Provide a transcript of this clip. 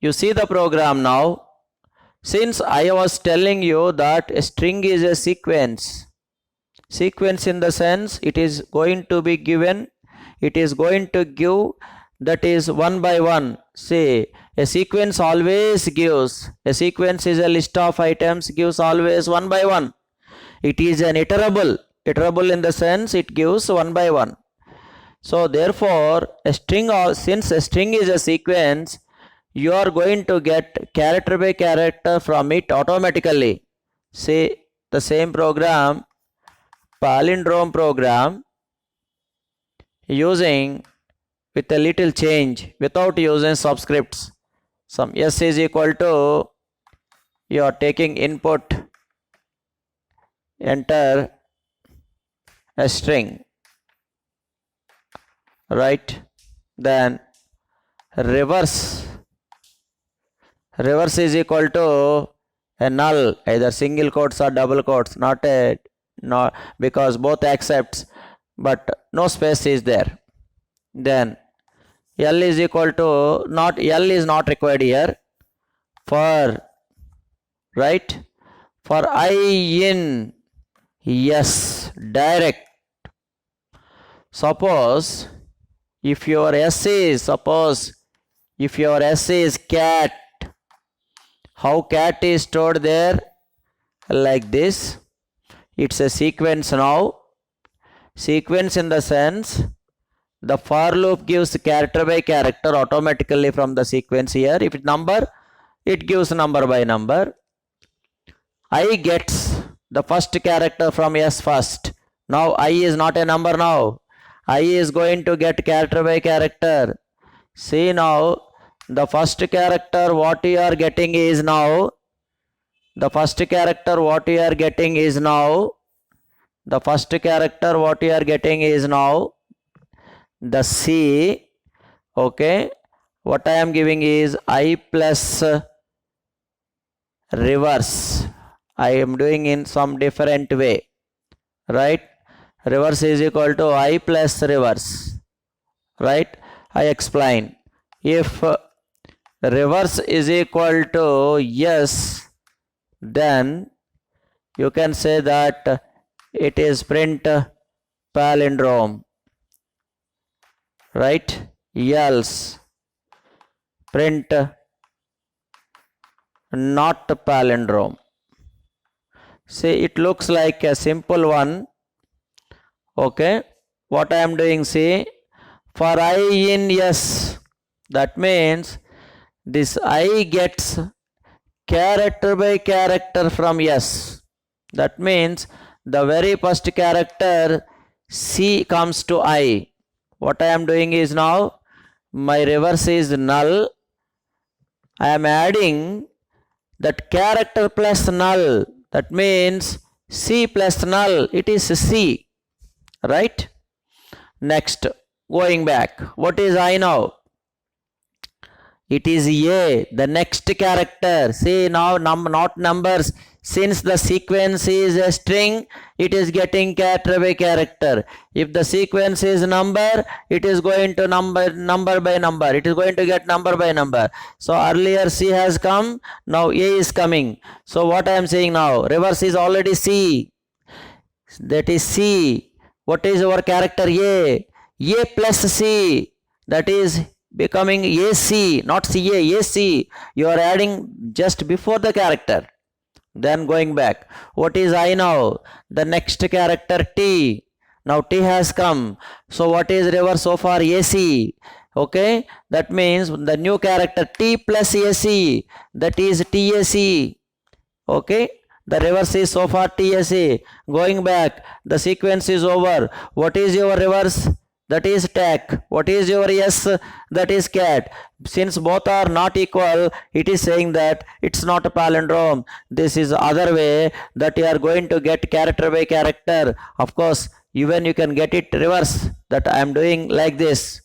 You see the program now. Since I was telling you that a string is a sequence in the sense it is going to be given, it is going to give, that is one by one. See, a sequence always gives, a sequence is a list of items, gives always one by one. It is an iterable in the sense it gives one by one. So therefore a string, since a string is a sequence, you are going to get character by character from it automatically. See, the same program, palindrome program, using with a little change without using subscripts. Some s is equal to, you are taking input, enter a string, right? Then reverse is equal to a null, either single quotes or double quotes, not because both accepts, but no space is there. Then L is equal to, not L is not required here, for, right, for I in yes direct. Suppose if your S is, cat, how cat is stored there? Like this. It's a sequence now. Sequence in the sense the for loop gives character by character automatically from the sequence here. If it's number, it gives number by number. I gets the first character from S first. Now I is not a number now. I is going to get character by character. See now, the first character what you are getting is now, the first character what you are getting is now, the C. Okay, what I am giving is I plus reverse. I am doing in some different way, right? Reverse is equal to I plus reverse, right? I explain. If reverse is equal to yes, then you can say that it is print palindrome, right? Else print not palindrome. See, it looks like a simple one. Okay, what I am doing, see, for I in yes, that means this I gets character by character from yes. That means the very first character C comes to I. What I am doing is now, my reverse is null. I am adding that character plus null. That means C plus null. It is C. Right? Next, going back, what is I now? It is A, the next character. See now, not numbers. Since the sequence is a string, it is getting character by character. If the sequence is number, it is going to number by number. It is going to get number by number. So earlier C has come, now A is coming. So what I am saying now, reverse is already C. That is C. What is our character A? A plus C. That is becoming AC, not CA, AC. You are adding just before the character. Then going back, what is I now? The next character T. Now T has come. So what is reverse so far? AC. Okay, that means the new character T plus AC, that is TAC. Okay, the reverse is so far TAC. Going back, the sequence is over. What is your reverse? That is tac. What is your yes? That is cat. Since both are not equal, it is saying that it's not a palindrome. This is other way that you are going to get character by character. Of course, even you can get it reverse, that I am doing like this.